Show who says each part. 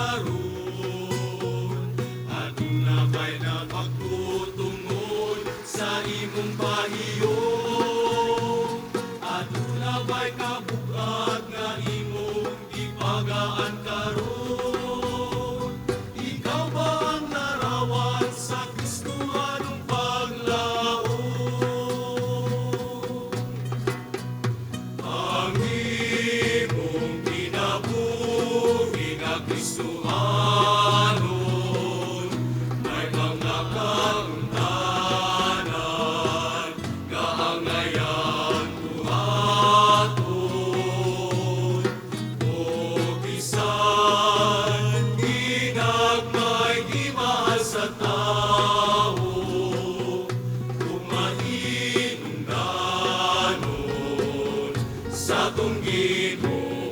Speaker 1: karon. Aduna kay napagtutungod sa imong pahiyo. Aduna ba'y kabugat nga imong ipagaan karon? Ikaw ba ang larawan sa Kristo anong paglaom? Ang imong kinabuhi nga Kristohanon, may mga kauntanan, kaangayan buhaton. O bisan ginagmay di mahal sa tao, kung mahinungdanon sa atong Ginoo.